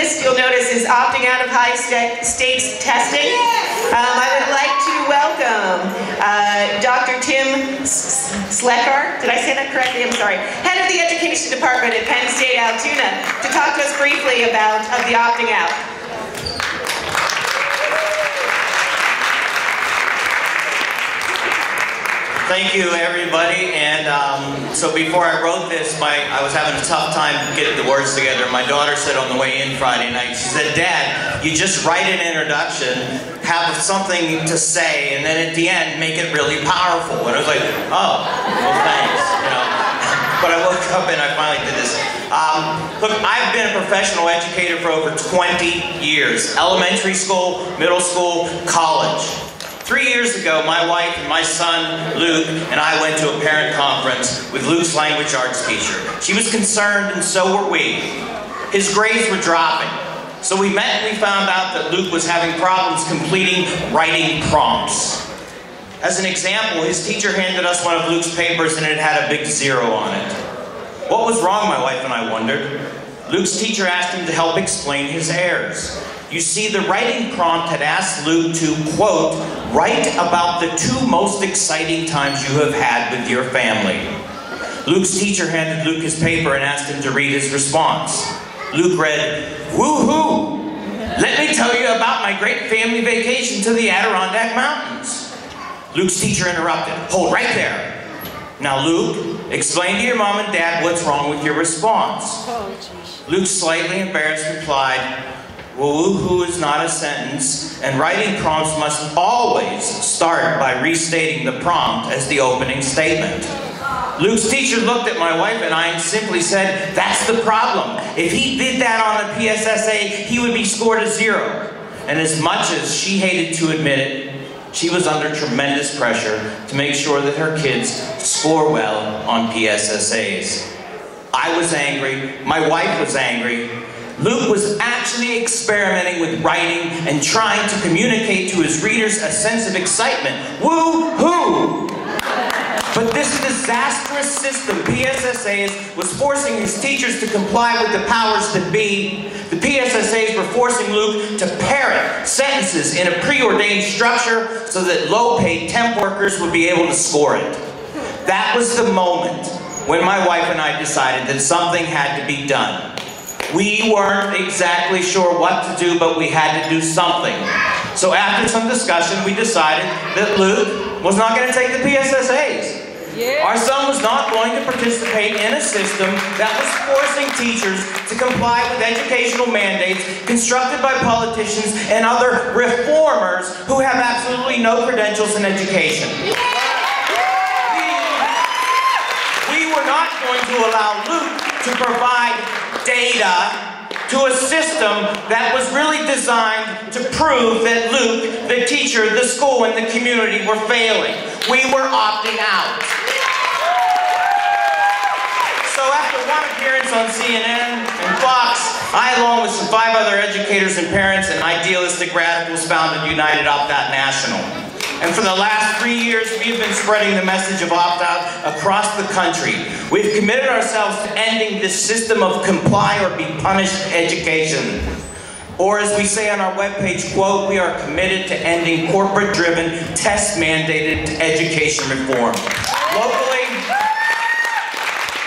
list, you'll notice, is opting out of high-stakes testing. I would like to welcome Dr. Tim Slekar, did I say that correctly? I'm sorry. Head of the Education Department at Penn State Altoona, to talk to us briefly about the opting out. Thank you, everybody. And so before I wrote this, I was having a tough time getting the words together. My daughter said on the way in Friday night, she said, "Dad, you just write an introduction, have something to say, and then at the end, make it really powerful." And I was like, oh, well, thanks, you know. But I woke up and I finally did this. Look, I've been a professional educator for over 20 years. Elementary school, middle school, college. 3 years ago, my wife and my son, Luke, and I went to a parent conference with Luke's language arts teacher. She was concerned, and so were we. His grades were dropping. So we met and we found out that Luke was having problems completing writing prompts. As an example, his teacher handed us one of Luke's papers and it had a big 0 on it. What was wrong, my wife and I wondered. Luke's teacher asked him to help explain his errors. You see, the writing prompt had asked Luke to, quote, write about the 2 most exciting times you have had with your family. Luke's teacher handed Luke his paper and asked him to read his response. Luke read, "Woo-hoo! Let me tell you about my great family vacation to the Adirondack Mountains." Luke's teacher interrupted. "Hold right there. Now, Luke, explain to your mom and dad what's wrong with your response." Luke, slightly embarrassed, replied, "Well, woo-hoo is not a sentence, and writing prompts must always start by restating the prompt as the opening statement." Luke's teacher looked at my wife and I and simply said, "That's the problem. If he did that on the PSSA, he would be scored a 0. And as much as she hated to admit it, she was under tremendous pressure to make sure that her kids score well on PSSAs. I was angry. My wife was angry. Luke was actually experimenting with writing and trying to communicate to his readers a sense of excitement. Woo-hoo! But this disastrous system, PSSAs, was forcing his teachers to comply with the powers that be. The PSSAs were forcing Luke to parrot sentences in a preordained structure so that low-paid temp workers would be able to score it. That was the moment when my wife and I decided that something had to be done. We weren't exactly sure what to do, but we had to do something. So after some discussion, we decided that Luke was not going to take the PSSAs. Yeah. Our son was not going to participate in a system that was forcing teachers to comply with educational mandates constructed by politicians and other reformers who have absolutely no credentials in education. Yeah. We were not going to allow Luke to provide data to a system that was really designed to prove that Luke, the teacher, the school, and the community were failing. We were opting out. So after one appearance on CNN and Fox, I, along with some 5 other educators and parents and idealistic radicals, founded United Opt-Out National. And for the last 3 years, we've been spreading the message of opt-out across the country. We've committed ourselves to ending this system of comply or be punished education. Or as we say on our webpage, quote, we are committed to ending corporate-driven, test-mandated education reform.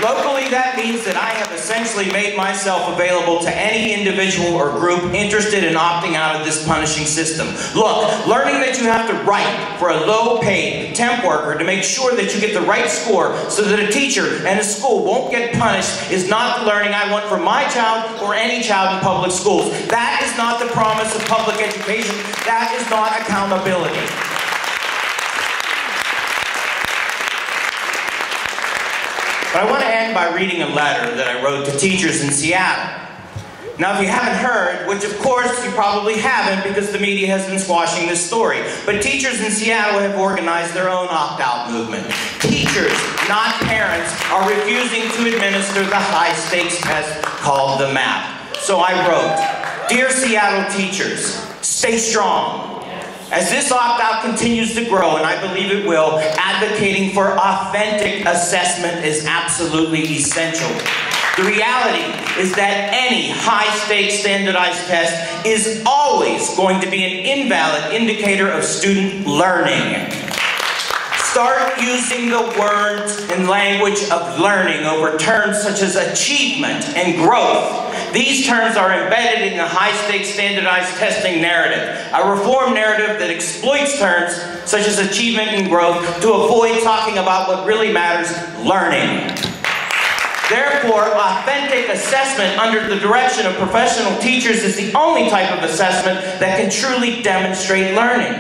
Locally, that means that I have essentially made myself available to any individual or group interested in opting out of this punishing system. Look, learning that you have to write for a low-paid temp worker to make sure that you get the right score so that a teacher and a school won't get punished is not the learning I want for my child or any child in public schools. That is not the promise of public education. That is not accountability. But I want to end by reading a letter that I wrote to teachers in Seattle. Now, if you haven't heard, which of course you probably haven't because the media has been squashing this story, but teachers in Seattle have organized their own opt-out movement. Teachers, not parents, are refusing to administer the high-stakes test called the MAP. So I wrote, "Dear Seattle teachers, stay strong. As this opt-out continues to grow, and I believe it will, advocating for authentic assessment is absolutely essential. The reality is that any high-stakes standardized test is always going to be an invalid indicator of student learning. Start using the words and language of learning over terms such as achievement and growth. These terms are embedded in the high-stakes standardized testing narrative, a reform narrative that exploits terms such as achievement and growth to avoid talking about what really matters, learning. Therefore, authentic assessment under the direction of professional teachers is the only type of assessment that can truly demonstrate learning.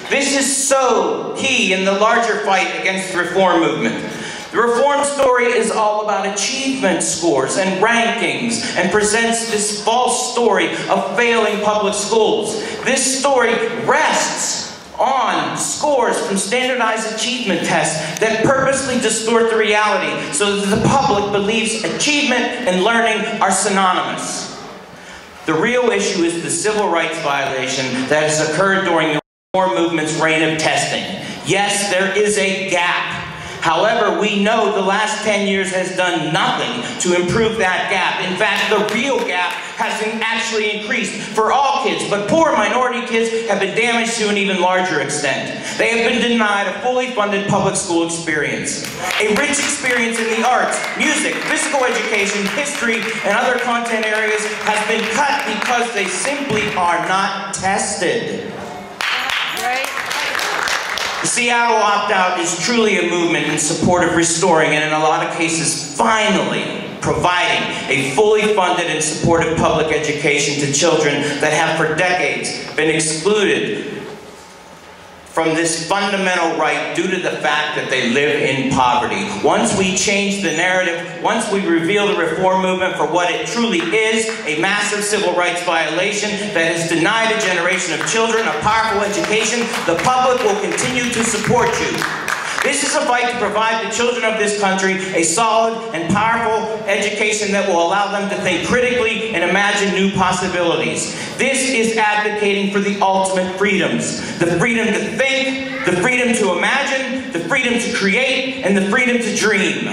This is so key in the larger fight against the reform movement. The reform story is all about achievement scores and rankings and presents this false story of failing public schools. This story rests on scores from standardized achievement tests that purposely distort the reality so that the public believes achievement and learning are synonymous. The real issue is the civil rights violation that has occurred during the reform movement's reign of testing. Yes, there is a gap. However, we know the last 10 years has done nothing to improve that gap. In fact, the real gap has actually increased for all kids, but poor minority kids have been damaged to an even larger extent. They have been denied a fully funded public school experience. A rich experience in the arts, music, physical education, history, and other content areas has been cut because they simply are not tested. Right. The Seattle opt-out is truly a movement in support of restoring and in a lot of cases finally providing a fully funded and supportive public education to children that have for decades been excluded from this fundamental right due to the fact that they live in poverty. Once we change the narrative, once we reveal the reform movement for what it truly is, a massive civil rights violation that has denied a generation of children a powerful education, the public will continue to support you. This is a fight to provide the children of this country a solid and powerful education that will allow them to think critically and imagine new possibilities. This is advocating for the ultimate freedoms. The freedom to think, the freedom to imagine, the freedom to create, and the freedom to dream.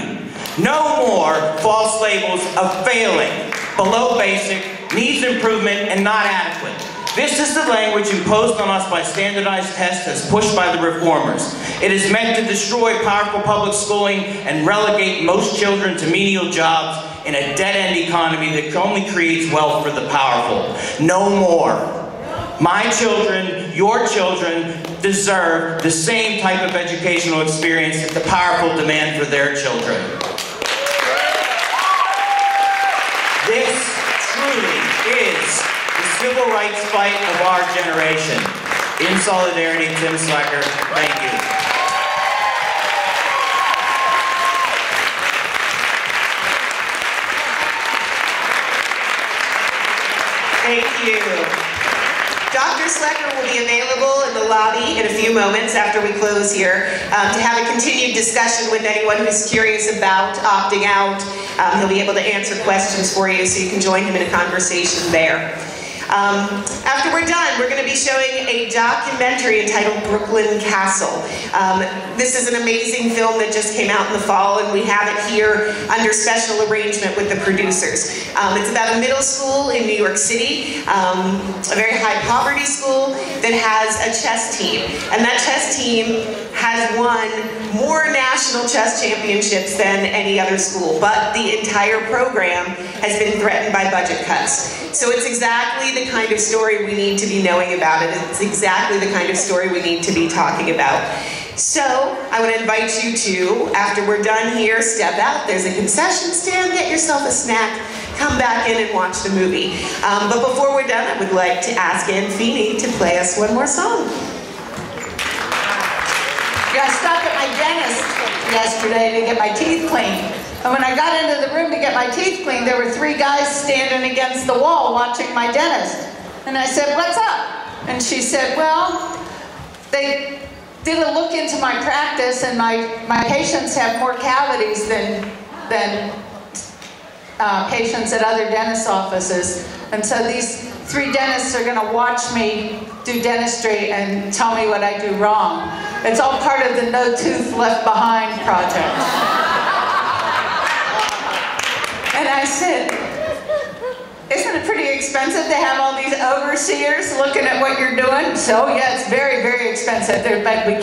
No more false labels of failing, below basic, needs improvement, and not adequate. This is the language imposed on us by standardized tests as pushed by the reformers. It is meant to destroy powerful public schooling and relegate most children to menial jobs in a dead-end economy that only creates wealth for the powerful. No more. My children, your children, deserve the same type of educational experience that the powerful demand for their children. This truly is the civil rights fight of our generation. In solidarity, Tim Slekar. Thank you. Thank you. Dr. Slekar will be available in the lobby in a few moments after we close here to have a continued discussion with anyone who's curious about opting out. He'll be able to answer questions for you so you can join him in a conversation there. After we're done, we're going to be showing a documentary entitled Brooklyn Castle. This is an amazing film that just came out in the fall, and we have it here under special arrangement with the producers. It's about a middle school in New York City, a very high poverty school that has a chess team. And that chess team has won more national chess championships than any other school, but the entire program has been threatened by budget cuts. So it's exactly the kind of story we need to be knowing about it. It's exactly the kind of story we need to be talking about. So I want to invite you to, after we're done here, step out. There's a concession stand, get yourself a snack, come back in and watch the movie. But before we're done, I would like to ask Anne Feeney to play us one more song. Yeah, I stopped at my dentist yesterday to get my teeth cleaned. And when I got into the room to get my teeth cleaned, there were 3 guys standing against the wall watching my dentist. And I said, "What's up?" And she said, "Well, they did a look into my practice, and my patients have more cavities than patients at other dentist offices. And so these 3 dentists are going to watch me do dentistry and tell me what I do wrong. It's all part of the No Tooth Left Behind project." And I said, isn't it pretty expensive to have all these overseers looking at what you're doing? So yeah, it's very, very expensive. But we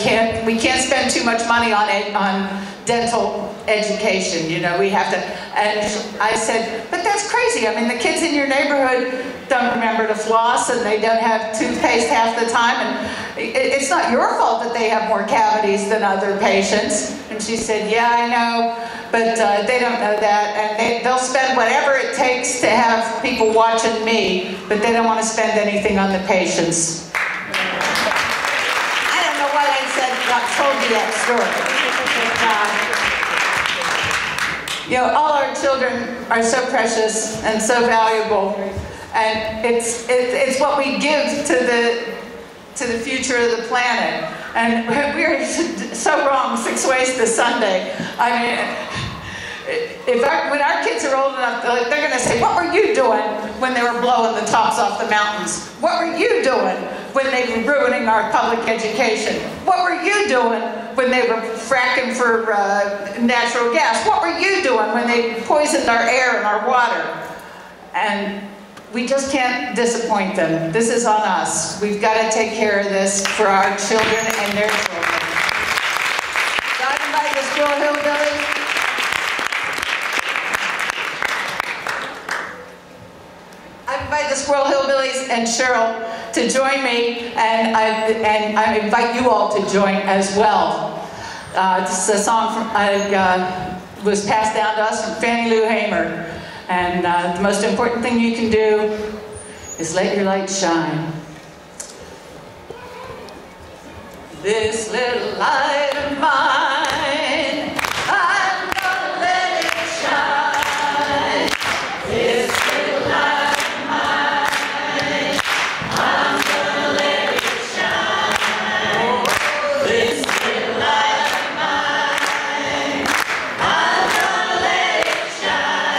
can't spend too much money on it, on dental education. You know, we have to. And I said, but that's crazy. I mean, the kids in your neighborhood don't remember to floss, and they don't have toothpaste half the time. And it's not your fault that they have more cavities than other patients. And she said, yeah, I know. But they don't know that, and they'll spend whatever it takes to have people watching me, but they don't want to spend anything on the patients. I don't know why I told you that story. You know, all our children are so precious and so valuable, and it's what we give to the future of the planet. And we're so wrong 6 ways to Sunday. I mean, when our kids are old enough, they're going to say, what were you doing when they were blowing the tops off the mountains? What were you doing when they were ruining our public education? What were you doing when they were fracking for natural gas? What were you doing when they poisoned our air and our water? And we just can't disappoint them. This is on us. We've got to take care of this for our children and their children. So I invite the Squirrel Hillbillies. I invite the Squirrel Hillbillies and Cheryl to join me, and I invite you all to join as well. This is a song was passed down to us from Fannie Lou Hamer. And the most important thing you can do is let your light shine. This little light of mine, I'm gonna let it shine. This little light of mine, I'm gonna let it shine. Oh, this little light of mine, I'm gonna let it shine.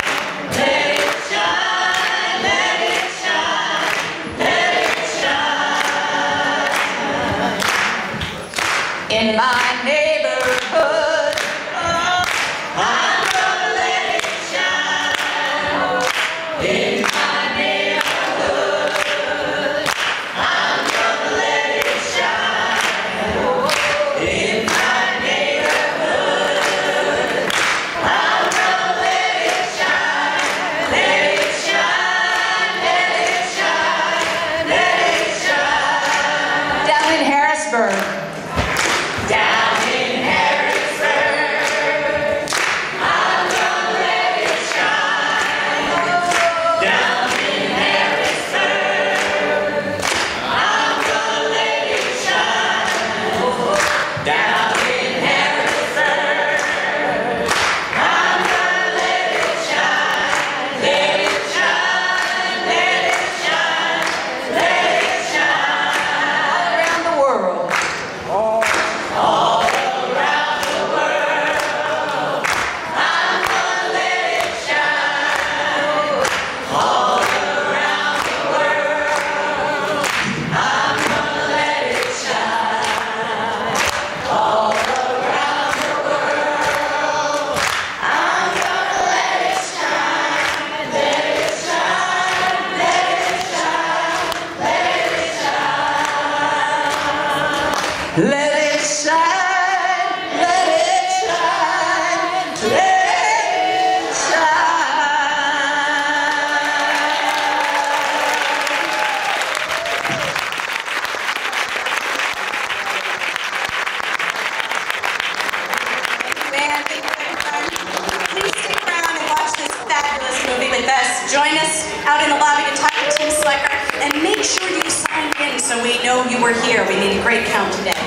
In my neighborhood, oh, I'm gonna let it shine. In my neighborhood, I'm gonna let it shine. In my neighborhood, I'm gonna let it shine. Let it shine, let it shine, let it shine. Down in Harrisburg. Down in Harrisburg, I'm gonna let it shine. Down in Harrisburg, I'm gonna let it shine. Down in Harrisburg, I'm gonna let it shine. Let it shine, let it shine, let it shine. All around the world. All around the world, I'm gonna let it shine. All around the world, I'm gonna let it shine. All around the world, I'm gonna let it shine. Let it shine, let it shine, let it shine. Let it shine, let it shine, let it Man, thank you, everyone. Please stick around and watch this fabulous movie with us. Join us out in the lobby to talk to Tim Slekar, and make sure you sign in so we know you were here. We need a great count today.